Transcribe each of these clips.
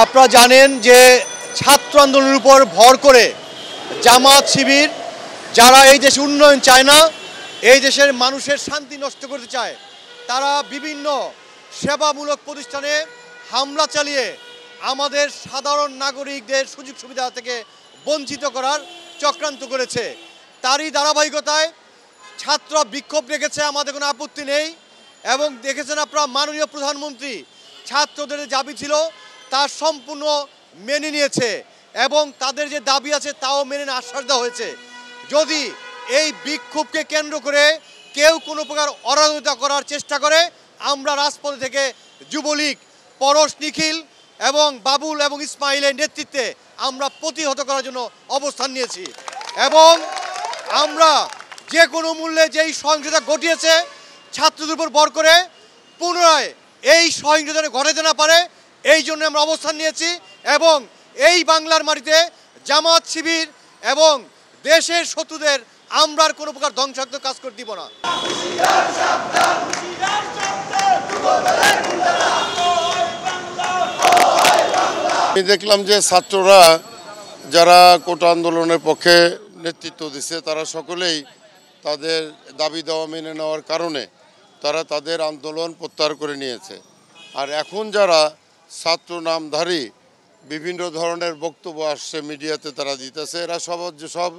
আপনারা জানেন যে ছাত্র আন্দোলনের উপর ভর করে জামাত শিবির যারা এই দেশে উন্নয়ন চায় না, এই দেশের মানুষের শান্তি নষ্ট করতে চায়, তারা বিভিন্ন সেবামূলক প্রতিষ্ঠানে হামলা চালিয়ে আমাদের সাধারণ নাগরিকদের সুযোগ সুবিধা থেকে বঞ্চিত করার চক্রান্ত করেছে। তারই ধারাবাহিকতায় ছাত্র বিক্ষোভ রেখেছে, আমাদের কোনো আপত্তি নেই। এবং দেখেছেন আপনারা মাননীয় প্রধানমন্ত্রী ছাত্রদের দাবি ছিল তা সম্পূর্ণ মেনে নিয়েছে এবং তাদের যে দাবি আছে তাও মেনে আশ্বাস দেওয়া হয়েছে। যদি এই বিক্ষোভকে কেন্দ্র করে কেউ কোনো প্রকার অরাজকতা করার চেষ্টা করে, আমরা রাজপথে থেকে যুবলীগ, পরশ, নিখিল এবং বাবুল এবং ইসমাইলের নেতৃত্বে আমরা প্রতিহত করার জন্য অবস্থান নিয়েছি এবং আমরা যে কোনো মূল্যে যেই সহিংসতা ঘটিয়েছে ছাত্রদের উপর ভর করে পুনরায় এই সহিংসতা ঘটাতে না পারে, এই জন্য আমরা অবস্থান নিয়েছি এবং এই বাংলার মাটিতে জামাত শিবির এবং দেশের শত্রুদের আমরা আর কোনো প্রকার ধ্বংসাত্মক কাজ করতে দিব না। আমি দেখলাম যে ছাত্ররা যারা কোটা আন্দোলনের পক্ষে নেতৃত্ব দিচ্ছে তারা সকলেই তাদের দাবি দেওয়া মেনে নেওয়ার কারণে তারা তাদের আন্দোলন প্রত্যাহার করে নিয়েছে। আর এখন যারা ছাত্র নামধারী বিভিন্ন ধরনের বক্তব্য আসছে মিডিয়াতে তারা দিতেছে, এরা সব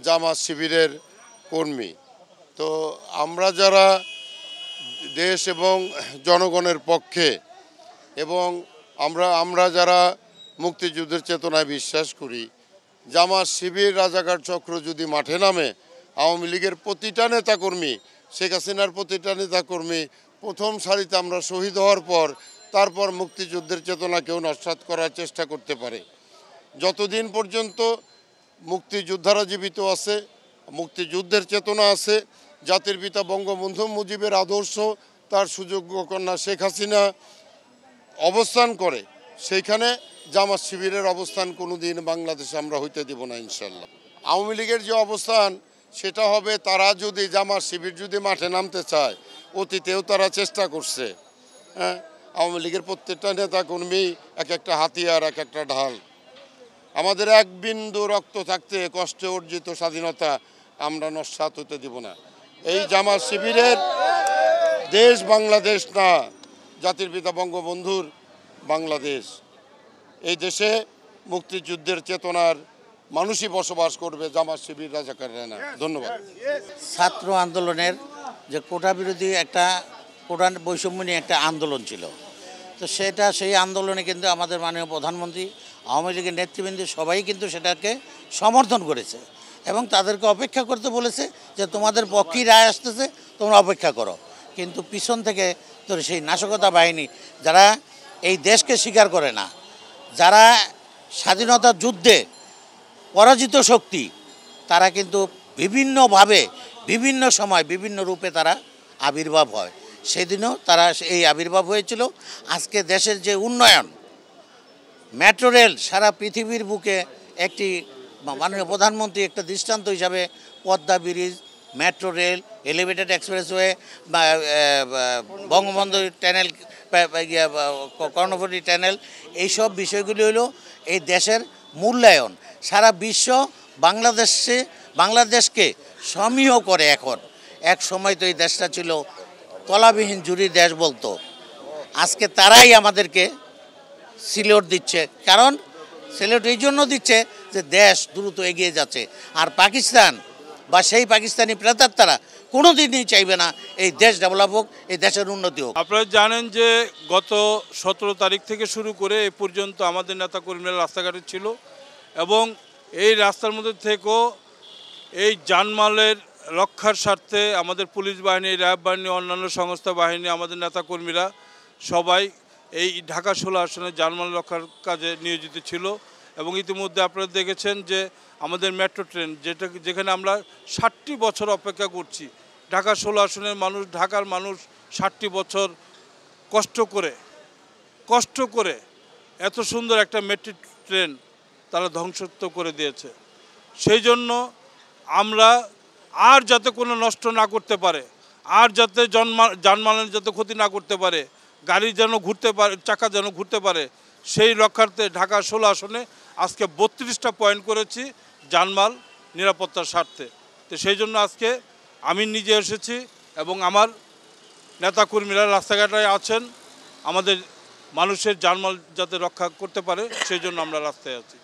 জামাত শিবিরের কর্মী। তো আমরা যারা দেশ এবং জনগণের পক্ষে এবং আমরা যারা মুক্তিযুদ্ধের চেতনায় বিশ্বাস করি, জামাত শিবির রাজাকার চক্র যদি মাঠে নামে, আওয়ামী লীগের প্রতিটা নেতাকর্মী, শেখ হাসিনার প্রতিটা নেতাকর্মী প্রথম সারিতে আমরা শহীদ হওয়ার পর তারপর মুক্তিযুদ্ধের চেতনাকেও নস্যাৎ করার চেষ্টা করতে পারে। যতদিন পর্যন্ত মুক্তিযোদ্ধারা জীবিত আছে, মুক্তিযুদ্ধের চেতনা আছে, জাতির পিতা বঙ্গবন্ধু মুজিবের আদর্শ, তার সুযোগ্য কন্যা শেখ হাসিনা অবস্থান করে, সেইখানে জামাত শিবিরের অবস্থান কোনোদিন বাংলাদেশে আমরা হইতে দেব না ইনশাল্লাহ। আওয়ামী লীগের যে অবস্থান সেটা হবে, তারা যদি জামাত শিবির যদি মাঠে নামতে চায়, অতীতেও তারা চেষ্টা করছে। হ্যাঁ, আওয়ামী লীগের প্রত্যেকটা নেতাকর্মী এক একটা হাতিয়ার, এক একটা ঢাল। আমাদের এক বিন্দু রক্ত থাকতে কষ্টে অর্জিত স্বাধীনতা আমরা নস্যাৎ হতে দেব না। এই জামাত শিবিরের দেশ বাংলাদেশ না, জাতির পিতা বঙ্গবন্ধুর বাংলাদেশ। এই দেশে মুক্তিযুদ্ধের চেতনার মানুষই বসবাস করবে, জামাত শিবির রাজাকাররা না। ধন্যবাদ। ছাত্র আন্দোলনের যে কোটা বিরোধী একটা কোটা বৈষম্য নিয়ে একটা আন্দোলন ছিল, তো সেই আন্দোলনে কিন্তু আমাদের মাননীয় প্রধানমন্ত্রী, আওয়ামী লীগের নেতৃবৃন্দ সবাই কিন্তু সেটাকে সমর্থন করেছে এবং তাদেরকে অপেক্ষা করতে বলেছে যে তোমাদের পক্ষেই রায় আসতেছে, তোমরা অপেক্ষা করো। কিন্তু পিছন থেকে তো সেই নাশকতা বাহিনী যারা এই দেশকে স্বীকার করে না, যারা স্বাধীনতা যুদ্ধে পরাজিত শক্তি, তারা কিন্তু বিভিন্নভাবে বিভিন্ন সময় বিভিন্ন রূপে তারা আবির্ভাব হয়। সেদিনও তারা এই আবির্ভাব হয়েছিল। আজকে দেশের যে উন্নয়ন, মেট্রো রেল সারা পৃথিবীর বুকে একটি মাননীয় প্রধানমন্ত্রী একটা দৃষ্টান্ত হিসাবে Padma bridge, metro rail, elevated expressway, Bangabandhu tunnel, Karnaphuli tunnel, এইসব বিষয়গুলি হলো এই দেশের মূল্যায়ন। সারা বিশ্ব বাংলাদেশকে সমীহ করে। এখন এক সময় তো এই দেশটা ছিল তলাবিহীন জুড়ি দেশ বলতো, আজকে তারাই আমাদেরকে সিলিউট দিচ্ছে। কারণ সিলিউট এই জন্য দিচ্ছে যে দেশ দ্রুত এগিয়ে যাচ্ছে। আর পাকিস্তান বা সেই পাকিস্তানি প্রেতাত্মারা কোনো দিনই চাইবে না এই দেশ ডেভেলপ হোক, এই দেশের উন্নতি হোক। আপনারা জানেন যে গত 17 তারিখ থেকে শুরু করে এ পর্যন্ত আমাদের নেতাকর্মীরা রাস্তাঘাটে ছিল এবং এই রাস্তার মধ্যে থেকেও এই জানমালের রক্ষার স্বার্থে আমাদের পুলিশ বাহিনী, র্যাব বাহিনী, অন্যান্য সংস্থা বাহিনী, আমাদের নেতাকর্মীরা সবাই এই ঢাকা 16 আসনে জানমাল রক্ষার কাজে নিয়োজিত ছিল। এবং ইতিমধ্যে আপনারা দেখেছেন যে আমাদের মেট্রো ট্রেন, যেখানে আমরা 60টি বছর অপেক্ষা করছি, ঢাকা 16 আসনের মানুষ, ঢাকার মানুষ 60টি বছর কষ্ট করে এত সুন্দর একটা মেট্রো ট্রেন তারা ধ্বংসত্ব করে দিয়েছে। সেই জন্য আমরা আর যাতে কোনো নষ্ট না করতে পারে, আর যাতে যানবাহনের যাতে ক্ষতি না করতে পারে, গাড়ি যেন ঘুরতে পারে, চাকা যেন ঘুরতে পারে, সেই রক্ষার্থে ঢাকা 16 আসনে আজকে 32টা পয়েন্ট করেছি জানমাল নিরাপত্তার স্বার্থে। তো সেই জন্য আজকে আমি নিজে এসেছি এবং আমার নেতাকর্মীরা রাস্তাঘাটে আছেন, আমাদের মানুষের জানমাল যাতে রক্ষা করতে পারে সেই জন্য আমরা রাস্তায় আছি।